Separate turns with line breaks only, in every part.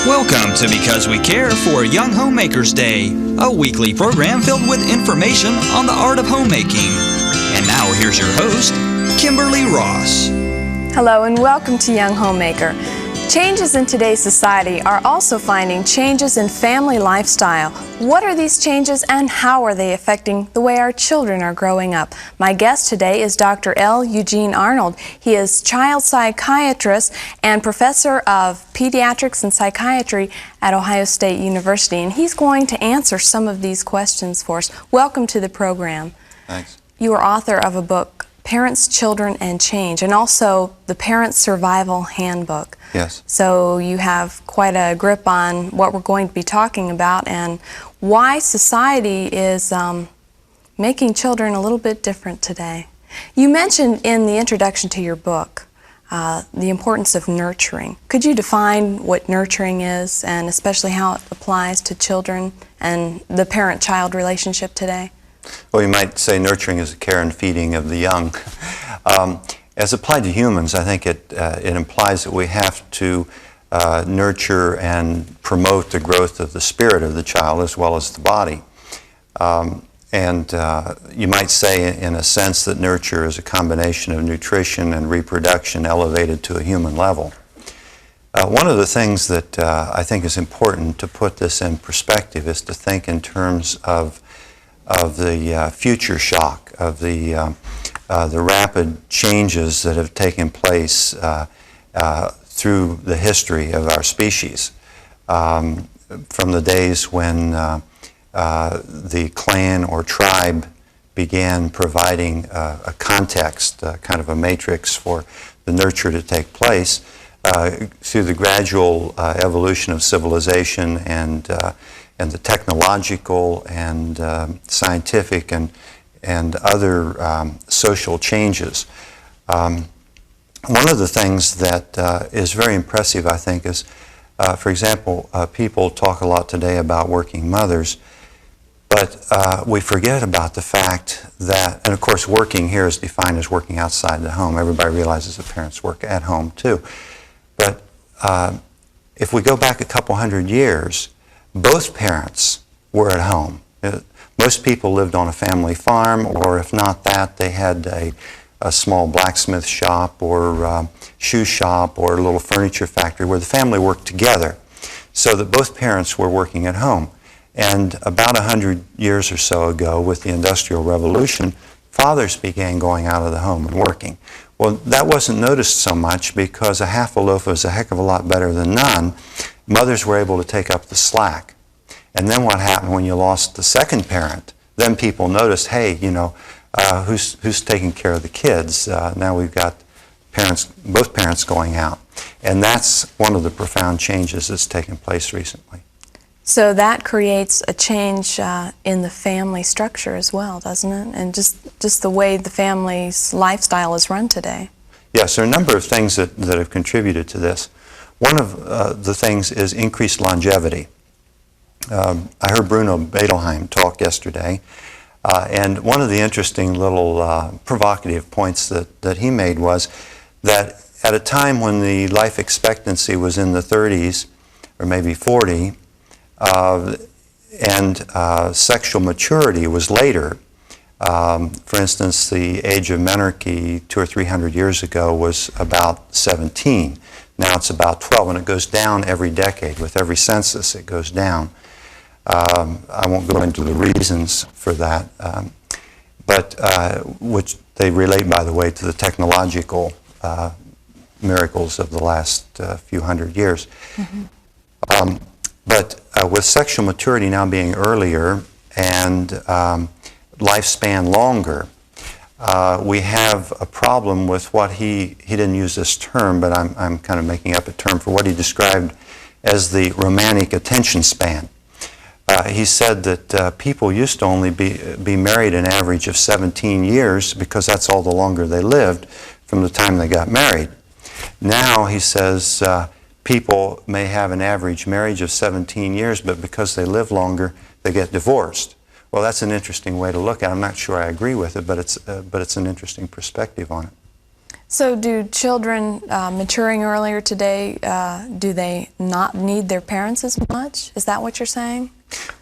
Welcome to Because We Care for Young Homemakers Day, a weekly program filled with information on the art of homemaking. And now here's your host, Kimberly Ross.
Hello and welcome to Young Homemaker. Changes in today's society are also finding changes in family lifestyle. What are these changes and how are they affecting the way our children are growing up? My guest today is Dr. Eugene Arnold. He is child psychiatrist and professor of pediatrics and psychiatry at Ohio State University, and he's going to answer some of these questions for us. Welcome to the program.
Thanks.
You are author of a book, Parents, Children, and Change, and also the Parent Survival Handbook.
Yes.
So you have quite a grip on what we're going to be talking about and why society is making children a little bit different today. You mentioned in the introduction to your book the importance of nurturing. Could you define what nurturing is and especially how it applies to children and the parent-child relationship today?
Well, you might say nurturing is the care and feeding of the young. As applied to humans, I think it implies that we have to nurture and promote the growth of the spirit of the child as well as the body. And you might say, in a sense, that nurture is a combination of nutrition and reproduction elevated to a human level. One of the things that I think is important to put this in perspective is to think in terms of the future shock, of the rapid changes that have taken place through the history of our species. From the days when the clan or tribe began providing a context, kind of a matrix for the nurture to take place, through the gradual evolution of civilization and the technological and scientific and other social changes. One of the things that is very impressive, I think, is, for example, people talk a lot today about working mothers, but we forget about the fact that, and of course working here is defined as working outside the home. Everybody realizes that parents work at home too. But if we go back a couple hundred years, both parents were at home. Most people lived on a family farm, or if not that, they had a small blacksmith shop or shoe shop or a little furniture factory where the family worked together, so that both parents were working at home. And about 100 years or so ago, with the Industrial Revolution, fathers began going out of the home and working. Well, that wasn't noticed so much because a half a loaf was a heck of a lot better than none. Mothers were able to take up the slack. And then what happened when you lost the second parent? Then people noticed, hey, you know, who's taking care of the kids? Now we've got both parents going out. And that's one of the profound changes that's taken place recently.
So that creates a change in the family structure as well, doesn't it? And just the way the family's lifestyle is run today.
Yes, there are a number of things that have contributed to this. One of the things is increased longevity. I heard Bruno Bedelheim talk yesterday, and one of the interesting little provocative points that he made was that at a time when the life expectancy was in the 30s, or maybe 40, and sexual maturity was later. For instance, the age of menarche 200 or 300 years ago was about 17. Now it's about 12, and it goes down every decade. With every census, it goes down. I won't go into the reasons for that, but which they relate, by the way, to the technological miracles of the last few hundred years. Mm-hmm. But with sexual maturity now being earlier and lifespan longer, we have a problem with what he didn't use this term, but I'm kind of making up a term for what he described as the romantic attention span. He said that people used to only be married an average of 17 years because that's all the longer they lived from the time they got married. Now, he says, people may have an average marriage of 17 years, but because they live longer, they get divorced. Well, that's an interesting way to look at it. I'm not sure I agree with it, but it's an interesting perspective on it.
So do children maturing earlier today, do they not need their parents as much? Is that what you're saying?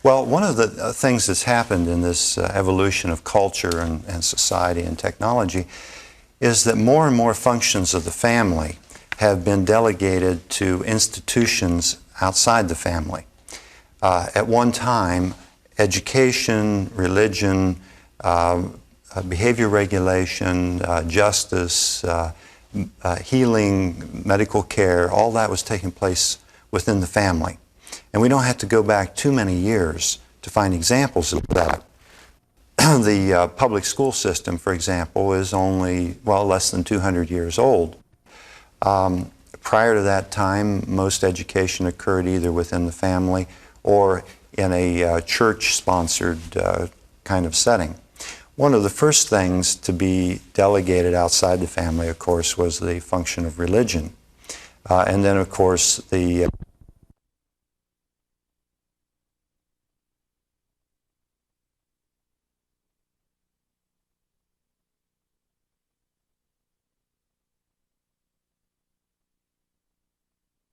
Well, one of the things that's happened in this evolution of culture and society and technology is that more and more functions of the family have been delegated to institutions outside the family. At one time, education, religion, behavior regulation, justice, healing, medical care, all that was taking place within the family. And we don't have to go back too many years to find examples of that. The public school system, for example, is only, well, less than 200 years old. Prior to that time, most education occurred either within the family or in a church-sponsored kind of setting. One of the first things to be delegated outside the family, of course, was the function of religion. And then, of course, the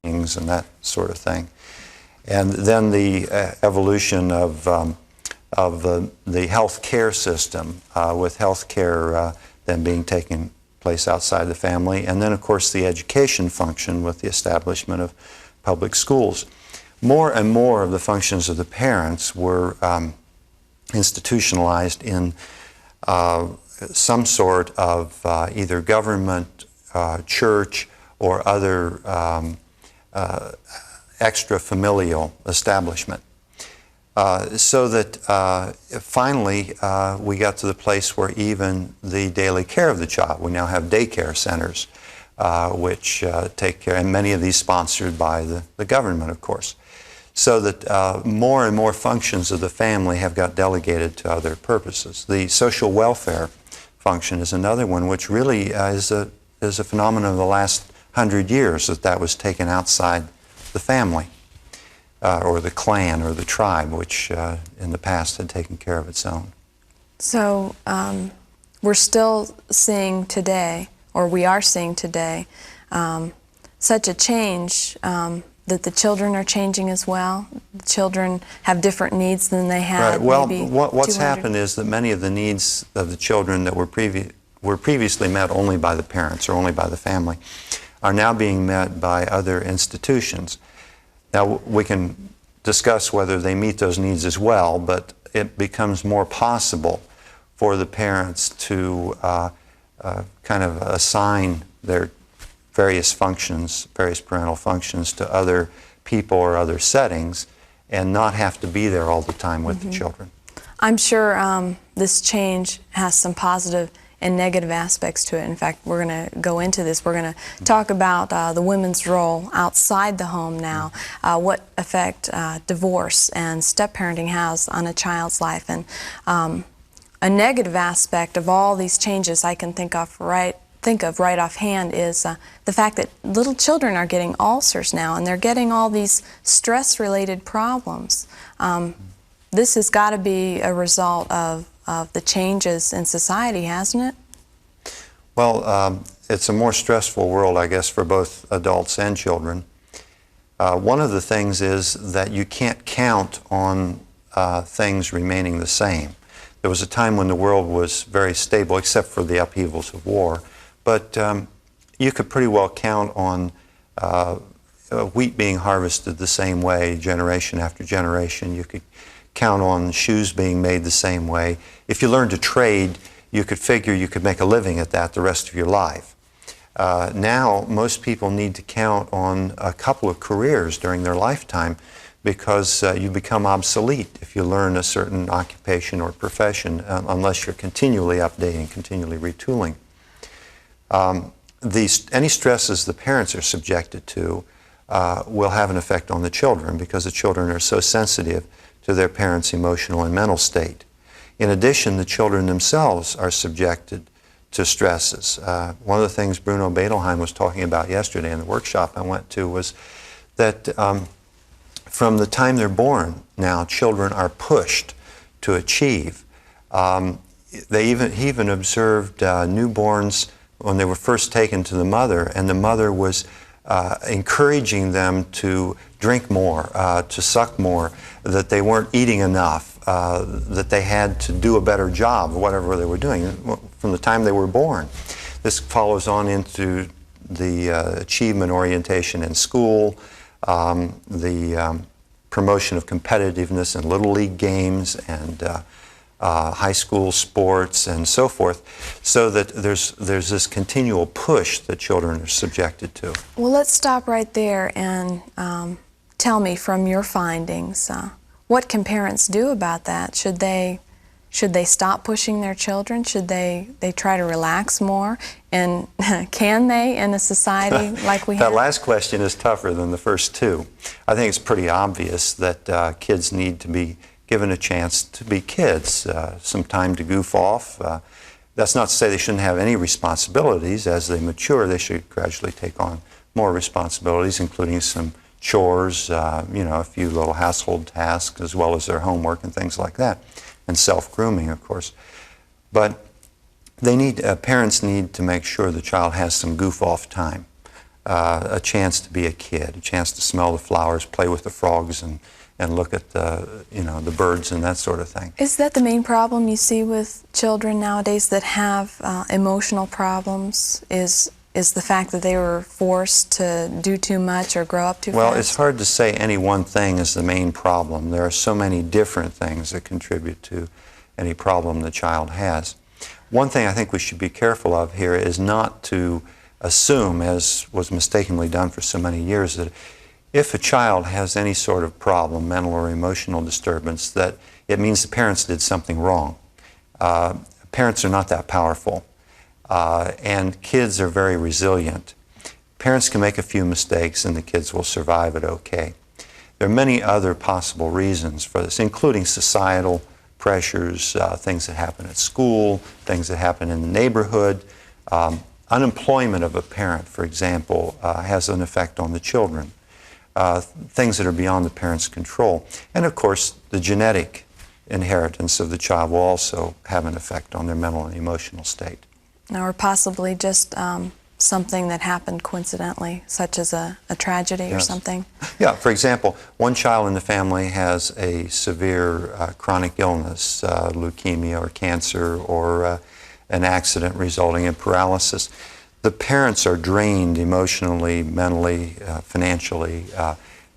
and that sort of thing. And then the evolution of the health care system, with health care then being taken place outside the family, and then of course the education function with the establishment of public schools. More and more of the functions of the parents were institutionalized in some sort of either government, church, or other extra-familial establishment. So that finally we got to the place where even the daily care of the child, we now have daycare centers which take care, and many of these sponsored by the government, of course. So that more and more functions of the family have got delegated to other purposes. The social welfare function is another one, which really is a phenomenon of the last 100 years, that was taken outside the family, or the clan or the tribe, which in the past had taken care of its own.
So we're still seeing today, or we are seeing today, such a change that the children are changing as well. The children have different needs than they had.
Right. Well,
maybe
what's
200.
happened is that many of the needs of the children that were previously met only by the parents or only by the family are now being met by other institutions. Now, we can discuss whether they meet those needs as well, but it becomes more possible for the parents to kind of assign their various functions, various parental functions, to other people or other settings and not have to be there all the time with the children.
I'm sure this change has some positive and negative aspects to it. In fact, we're going to go into this. We're going to talk about the women's role outside the home now, what effect divorce and step-parenting has on a child's life. And a negative aspect of all these changes I can think of right offhand is the fact that little children are getting ulcers now, and they're getting all these stress-related problems. This has got to be a result of the changes in society, hasn't it?
Well, it's a more stressful world, I guess, for both adults and children. One of the things is that you can't count on things remaining the same. There was a time when the world was very stable, except for the upheavals of war, but you could pretty well count on wheat being harvested the same way, generation after generation. You could count on shoes being made the same way. If you learned to trade, you could figure you could make a living at that the rest of your life. Now, most people need to count on a couple of careers during their lifetime because you become obsolete if you learn a certain occupation or profession unless you're continually updating, continually retooling. Any stresses the parents are subjected to will have an effect on the children because the children are so sensitive to their parents' emotional and mental state. In addition, the children themselves are subjected to stresses. One of the things Bruno Bedelheim was talking about yesterday in the workshop I went to was that from the time they're born now, children are pushed to achieve. He even observed newborns when they were first taken to the mother, and the mother was encouraging them to drink more, to suck more, that they weren't eating enough, that they had to do a better job of whatever they were doing from the time they were born. This follows on into the achievement orientation in school, the promotion of competitiveness in Little League games and high school sports and so forth, so that there's this continual push that children are subjected to.
Well, let's stop right there and tell me from your findings, what can parents do about that? Should they stop pushing their children? Should they try to relax more? And can they in a society like we have?
That last question is tougher than the first two. I think it's pretty obvious that kids need to be given a chance to be kids, some time to goof off. That's not to say they shouldn't have any responsibilities. As they mature, they should gradually take on more responsibilities, including some chores, a few little household tasks, as well as their homework and things like that, and self-grooming, of course. But parents need to make sure the child has some goof-off time, a chance to be a kid, a chance to smell the flowers, play with the frogs, and look at the birds and that sort of thing.
Is that the main problem you see with children nowadays that have emotional problems? Is the fact that they were forced to do too much or grow up too fast?
Well, it's hard to say any one thing is the main problem. There are so many different things that contribute to any problem the child has. One thing I think we should be careful of here is not to assume, as was mistakenly done for so many years, that if a child has any sort of problem, mental or emotional disturbance, that it means the parents did something wrong. Parents are not that powerful. And kids are very resilient. Parents can make a few mistakes and the kids will survive it okay. There are many other possible reasons for this, including societal pressures, things that happen at school, things that happen in the neighborhood. Unemployment of a parent, for example, has an effect on the children. Things that are beyond the parent's control. And of course, the genetic inheritance of the child will also have an effect on their mental and emotional state.
Or possibly just something that happened coincidentally, such as a tragedy or something?
Yeah, for example, one child in the family has a severe chronic illness, leukemia or cancer, or an accident resulting in paralysis. The parents are drained emotionally, mentally, financially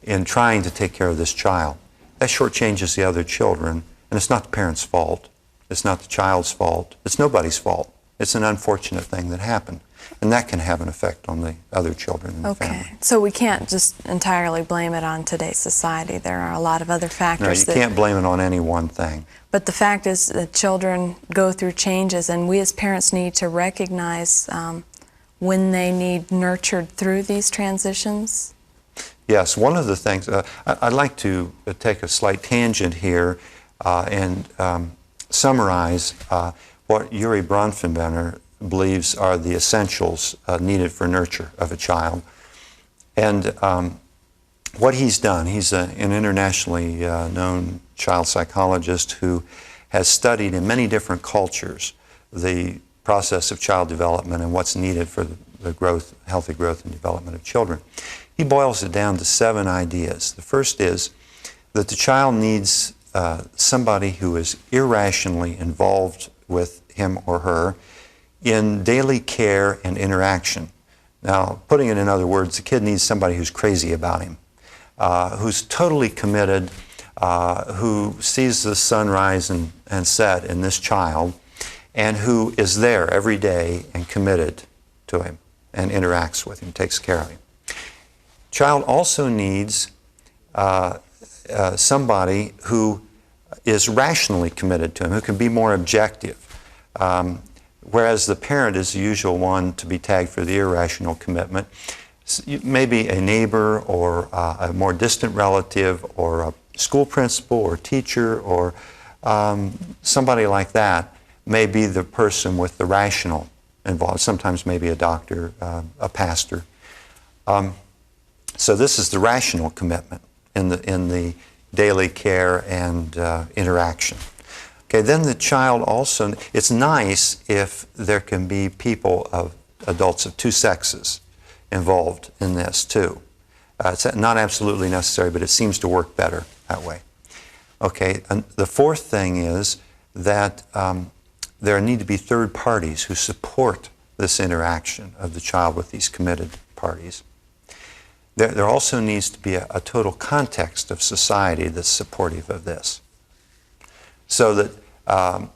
in trying to take care of this child. That shortchanges the other children, and it's not the parent's fault. It's not the child's fault. It's nobody's fault. It's an unfortunate thing that happened, and that can have an effect on the other children in the family.
Okay, so we can't just entirely blame it on today's society. There are a lot of other factors.
No, you can't blame it on any one thing.
But the fact is that children go through changes, and we as parents need to recognize when they need nurtured through these transitions.
Yes, one of the things, I'd like to take a slight tangent here and summarize what Yuri Bronfenbrenner believes are the essentials needed for nurture of a child. And what he's done, he's an internationally known child psychologist who has studied in many different cultures the process of child development and what's needed for the growth, healthy growth and development of children. He boils it down to 7 ideas. The first is that the child needs somebody who is irrationally involved with him or her in daily care and interaction. Now, putting it in other words, the kid needs somebody who's crazy about him, who's totally committed, who sees the sunrise and set in this child, and who is there every day and committed to him and interacts with him, takes care of him. Child also needs somebody who is rationally committed to him, who can be more objective. Whereas the parent is the usual one to be tagged for the irrational commitment. Maybe a neighbor or a more distant relative or a school principal or teacher or somebody like that may be the person with the rational involved. Sometimes maybe a doctor, a pastor. So this is the rational commitment in the daily care and interaction. Okay, then the child also, it's nice if there can be people of adults of two sexes involved in this too. It's not absolutely necessary, but it seems to work better that way. Okay, and the fourth thing is that there need to be third parties who support this interaction of the child with these committed parties. There also needs to be a total context of society that's supportive of this, so that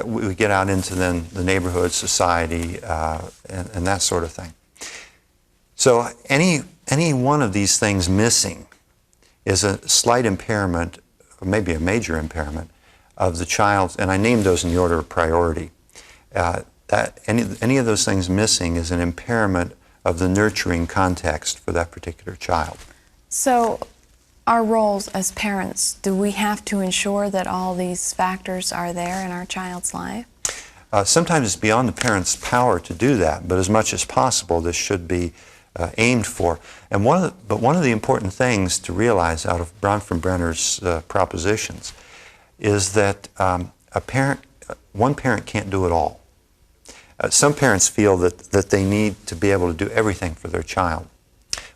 we get out into then the neighborhood, society, and that sort of thing. So any one of these things missing is a slight impairment, or maybe a major impairment, of the child's, and I named those in the order of priority. Any of those things missing is an impairment of the nurturing context for that particular child.
So our roles as parents, do we have to ensure that all these factors are there in our child's life?
Sometimes it's beyond the parent's power to do that, but as much as possible this should be aimed for. And one of the important things to realize out of Bronfenbrenner's propositions is that one parent can't do it all. Some parents feel that they need to be able to do everything for their child.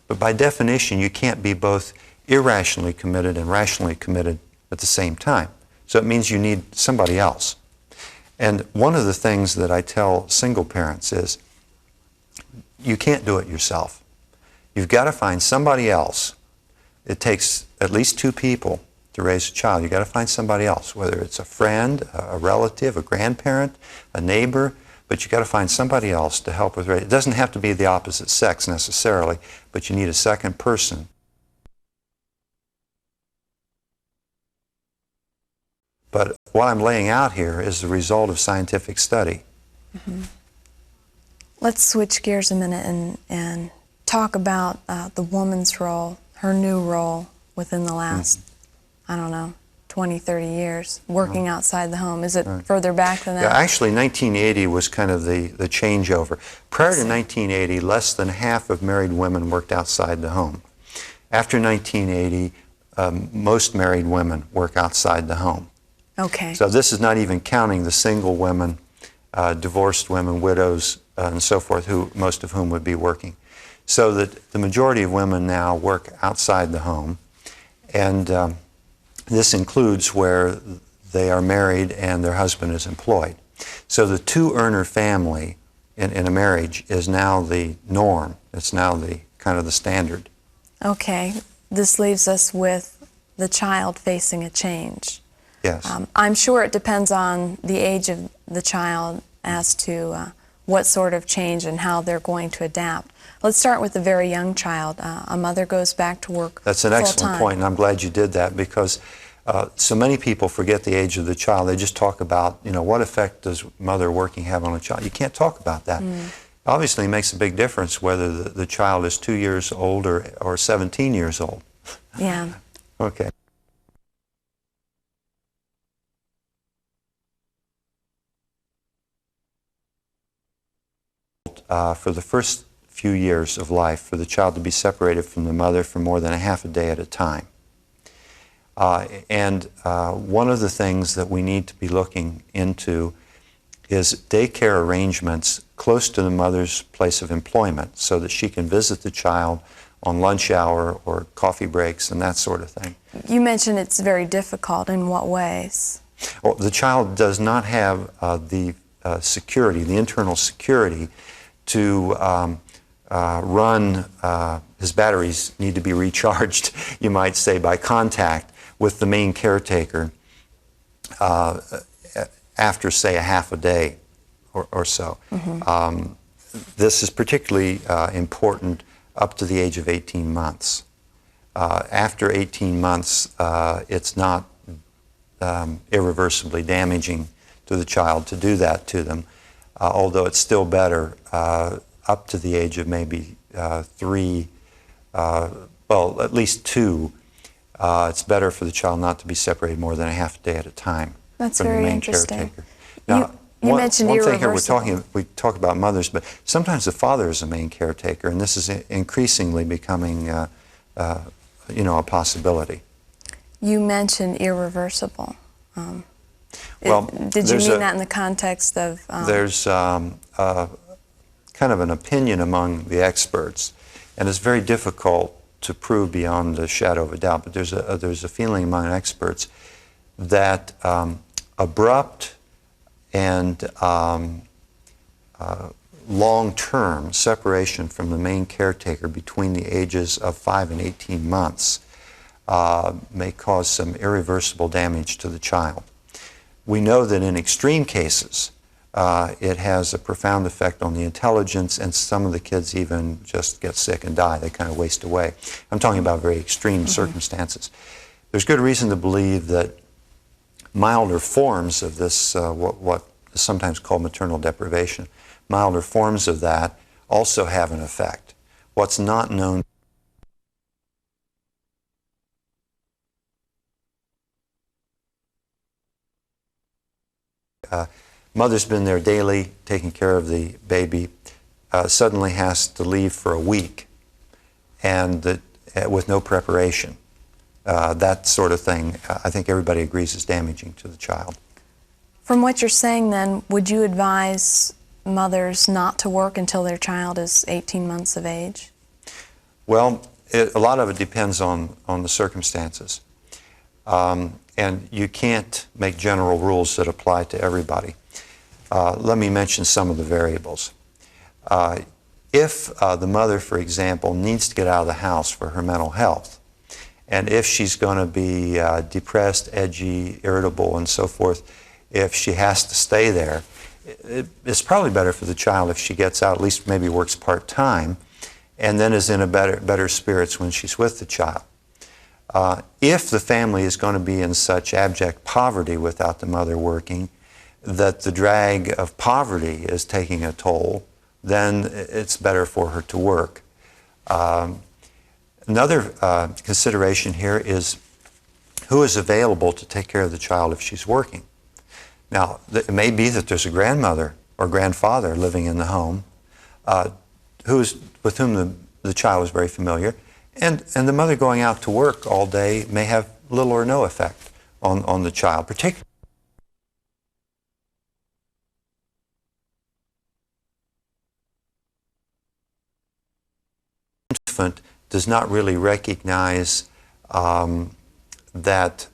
But by definition, you can't be both irrationally committed and rationally committed at the same time. So it means you need somebody else. And one of the things that I tell single parents is, you can't do it yourself. You've got to find somebody else. It takes at least two people to raise a child. You've got to find somebody else, whether it's a friend, a relative, a grandparent, a neighbor, but you've got to find somebody else to help with raising. It doesn't have to be the opposite sex necessarily, but you need a second person. But what I'm laying out here is the result of scientific study.
Mm-hmm. Let's switch gears a minute and talk about the woman's role, her new role within the last, I don't know, 20, 30 years, working outside the home. Is it further back than that?
Yeah, actually 1980 was kind of the changeover. Prior to 1980, less than half of married women worked outside the home. After 1980, most married women work outside the home.
Okay.
So this is not even counting the single women, divorced women, widows, and so forth, most of whom would be working. So that the majority of women now work outside the home, and this includes where they are married and their husband is employed. So the two-earner family in a marriage is now the norm. It's now the kind of the standard.
Okay. This leaves us with the child facing a change.
Yes.
I'm sure it depends on the age of the child as to what sort of change and how they're going to adapt. Let's start with a very young child. A mother goes back to work full-time.
That's an excellent point, and I'm glad you did that, because so many people forget the age of the child. They just talk about, what effect does mother working have on a child? You can't talk about that. Obviously, it makes a big difference whether the child is 2 years old or 17 years old.
Yeah.
Okay. For the first few years of life, for the child to be separated from the mother for more than a half a day at a time. And one of the things that we need to be looking into is daycare arrangements close to the mother's place of employment, so that she can visit the child on lunch hour or coffee breaks and that sort of thing.
You mentioned it's very difficult. In what ways?
Well, the child does not have the security, the internal security to run, his batteries need to be recharged, you might say, by contact with the main caretaker after, say, a half a day or so. This is particularly important up to the age of 18 months. After 18 months, it's not irreversibly damaging to the child to do that to them, although it's still better up to the age of maybe 3, well, at least 2. It's better for the child not to be separated more than a half a day at a time.
That's
from
very
the main
interesting.
Caretaker. Now,
you mentioned
one thing
irreversible.
here, we talk about mothers, but sometimes the father is the main caretaker, and this is increasingly becoming a possibility.
You mentioned irreversible.
Well,
did you mean that in the context of...
there's kind of an opinion among the experts, and it's very difficult to prove beyond the shadow of a doubt, but there's a feeling among experts that abrupt and long-term separation from the main caretaker between the ages of 5 and 18 months may cause some irreversible damage to the child. We know that in extreme cases, it has a profound effect on the intelligence, and some of the kids even just get sick and die. They kind of waste away. I'm talking about very extreme circumstances. There's good reason to believe that milder forms of this, what is sometimes called maternal deprivation, milder forms of that also have an effect. What's not known mother's been there daily taking care of the baby, suddenly has to leave for a week, and with no preparation. That sort of thing, I think everybody agrees, is damaging to the child.
From what you're saying then, would you advise mothers not to work until their child is 18 months of age?
Well, a lot of it depends on the circumstances. And you can't make general rules that apply to everybody. Let me mention some of the variables. If the mother, for example, needs to get out of the house for her mental health, and if she's going to be depressed, edgy, irritable, and so forth, if she has to stay there, it's probably better for the child if she gets out, at least maybe works part-time, and then is in a better spirits when she's with the child. If the family is going to be in such abject poverty without the mother working, that the drag of poverty is taking a toll, then it's better for her to work. Another consideration here is who is available to take care of the child if she's working. Now, it may be that there's a grandmother or grandfather living in the home with whom the child is very familiar, and the mother going out to work all day may have little or no effect on the child, particularly infant does not really recognize that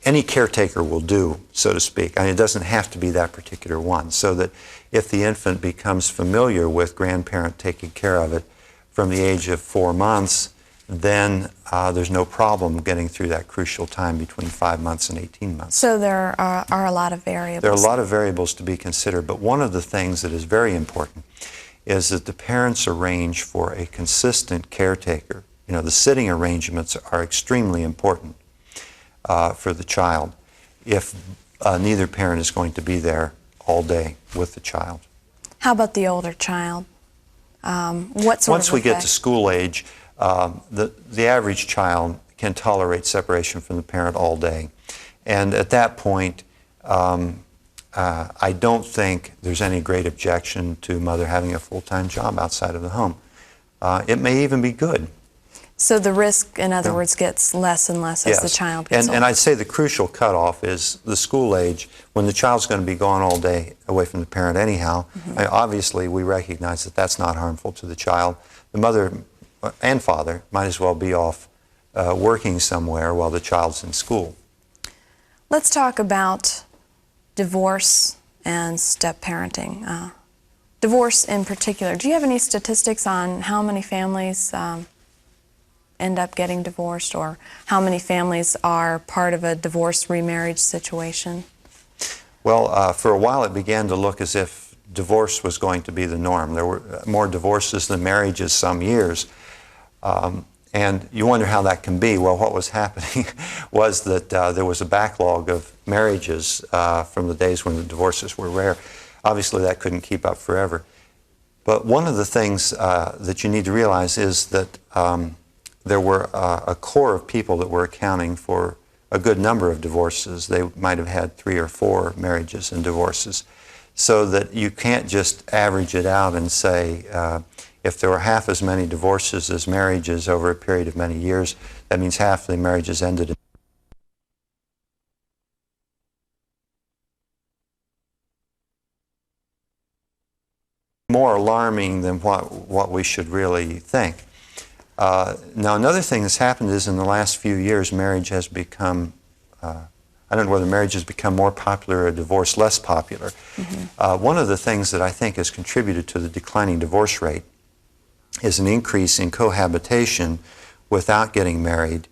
any caretaker will do, so to speak. I mean, it doesn't have to be that particular one, so that if the infant becomes familiar with grandparent taking care of it from the age of 4 months, then there's no problem getting through that crucial time between 5 months and 18 months.
So there are a lot of variables.
There are a lot of variables to be considered, but one of the things that is very important is that the parents arrange for a consistent caretaker. You know, the sitting arrangements are extremely important for the child if neither parent is going to be there all day with the child.
How about the older child?
Once we get to school age, the average child can tolerate separation from the parent all day. And at that point, I don't think there's any great objection to mother having a full-time job outside of the home. It may even be good.
So the risk, in other words, gets less and less as the child gets older.
And I'd say the crucial cutoff is the school age, when the child's going to be gone all day away from the parent anyhow. Obviously, we recognize that that's not harmful to the child. The mother and father might as well be off working somewhere while the child's in school.
Let's talk about divorce and step-parenting. Divorce in particular. Do you have any statistics on how many families end up getting divorced, or how many families are part of a divorce remarriage situation?
Well, for a while it began to look as if divorce was going to be the norm. There were more divorces than marriages some years. And you wonder how that can be. Well, what was happening was that there was a backlog of marriages from the days when the divorces were rare. Obviously, that couldn't keep up forever. But one of the things that you need to realize is that there were a core of people that were accounting for a good number of divorces. They might have had 3 or 4 marriages and divorces. So that you can't just average it out and say, if there were half as many divorces as marriages over a period of many years, that means half the marriages ended. alarming than what we should really think. Now, another thing that's happened is in the last few years, marriage has become, I don't know whether marriage has become more popular or divorce less popular. One of the things that I think has contributed to the declining divorce rate is an increase in cohabitation without getting married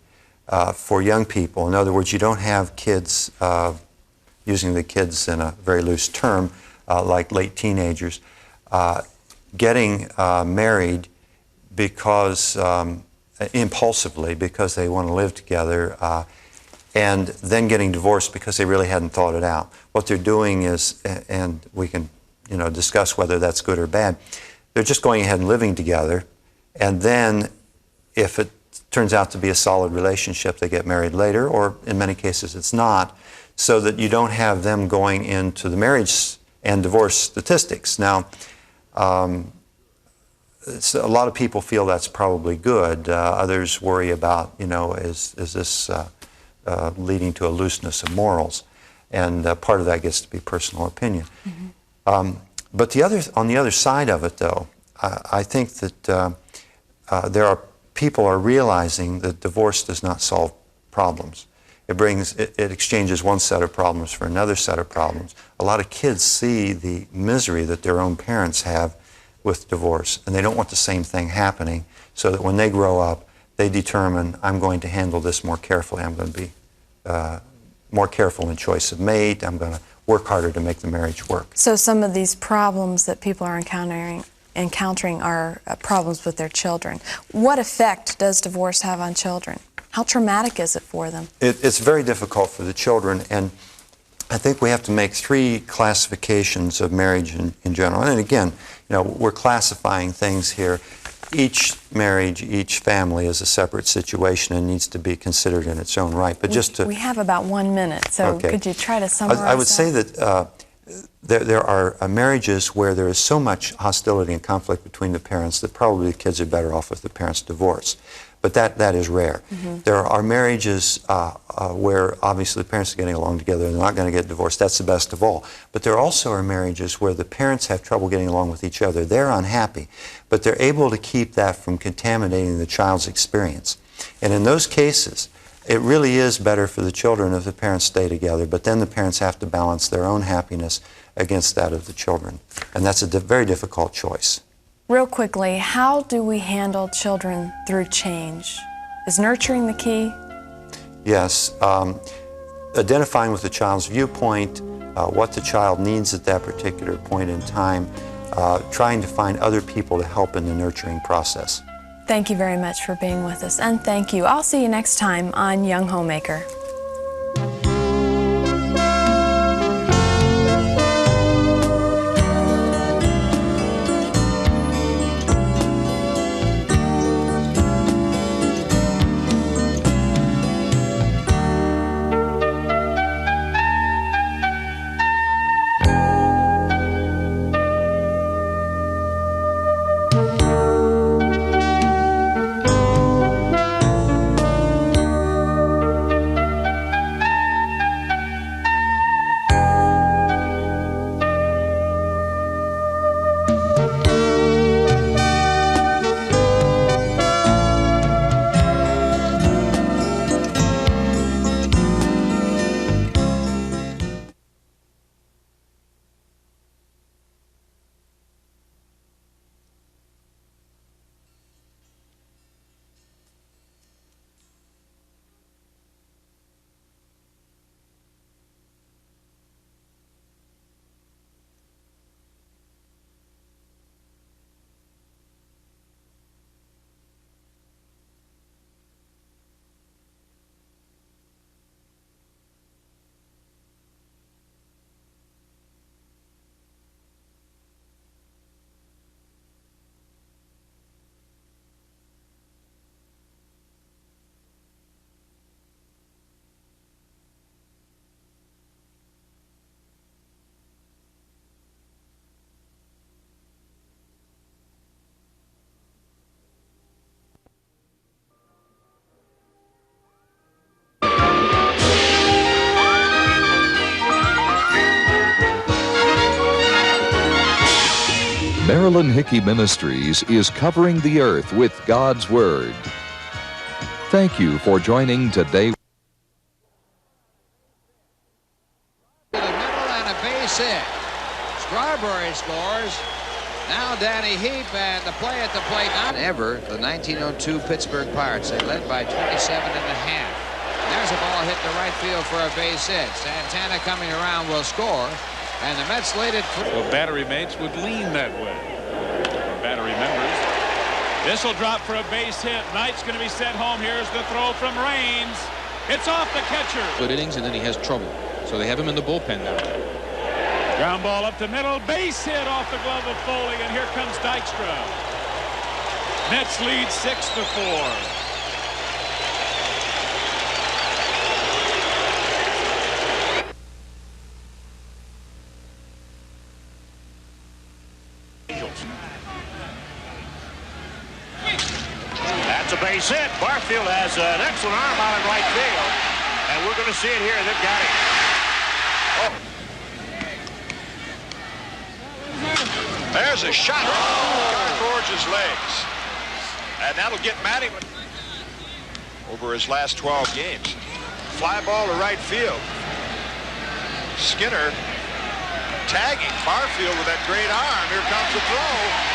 for young people. In other words, you don't have kids, using the kids in a very loose term, like late teenagers, getting married because impulsively because they want to live together, and then getting divorced because they really hadn't thought it out. What they're doing is, and we can discuss whether that's good or bad, they're just going ahead and living together, and then if it turns out to be a solid relationship, they get married later, or in many cases it's not, so that you don't have them going into the marriage and divorce statistics. Now, a lot of people feel that's probably good. Others worry about, is this leading to a looseness of morals? And part of that gets to be personal opinion. But on the other side of it, though, I think that people are realizing that divorce does not solve problems. It exchanges one set of problems for another set of problems. A lot of kids see the misery that their own parents have with divorce, and they don't want the same thing happening, so that when they grow up, they determine, I'm going to handle this more carefully. I'm going to be more careful in choice of mate. I'm going to work harder to make the marriage work.
So some of these problems that people are encountering are problems with their children. What effect does divorce have on children? How traumatic is it for them?
It's very difficult for the children, and I think we have to make three classifications of marriage in general. And again, we're classifying things here. Each marriage, each family is a separate situation and needs to be considered in its own right. But
we have about 1 minute, so
okay.
Could you try to summarize
I would say that there are marriages where there is so much hostility and conflict between the parents that probably the kids are better off if the parents divorce. But that is rare. There are marriages where obviously the parents are getting along together and they're not going to get divorced. That's the best of all. But there also are marriages where the parents have trouble getting along with each other. They're unhappy, but they're able to keep that from contaminating the child's experience. And in those cases, it really is better for the children if the parents stay together, but then the parents have to balance their own happiness against that of the children. And that's a very difficult choice.
Real quickly, how do we handle children through change? Is nurturing the key?
Yes. Identifying with the child's viewpoint, what the child needs at that particular point in time, trying to find other people to help in the nurturing process.
Thank you very much for being with us, and thank you. I'll see you next time on Young Homemaker.
Marilyn Hickey Ministries is covering the earth with God's Word. Thank you for joining today.
To the middle and a base hit. Strawberry scores. Now Danny Heap, and the play at the plate. Not ever the 1902 Pittsburgh Pirates. They led by 27 and a half. There's a ball hit to right field for a base hit. Santana coming around will score. And the Mets lead it.
Well, battery mates would lean that way. Battery members. This will drop for a base hit. Knight's going to be sent home. Here's the throw from Raines. It's off the catcher.
Good innings, and then he has trouble. So they have him in the bullpen now.
Ground ball up the middle. Base hit off the glove of Foley, and here comes Dykstra. Mets lead 6-4.
That's a base hit. Barfield has an excellent arm out in right field. And we're going to see it here. They've got it. Oh.
There's a shot. Oh, towards his legs. And that'll get Matty over his last 12 games. Fly ball to right field. Skinner tagging Barfield with that great arm. Here comes the throw.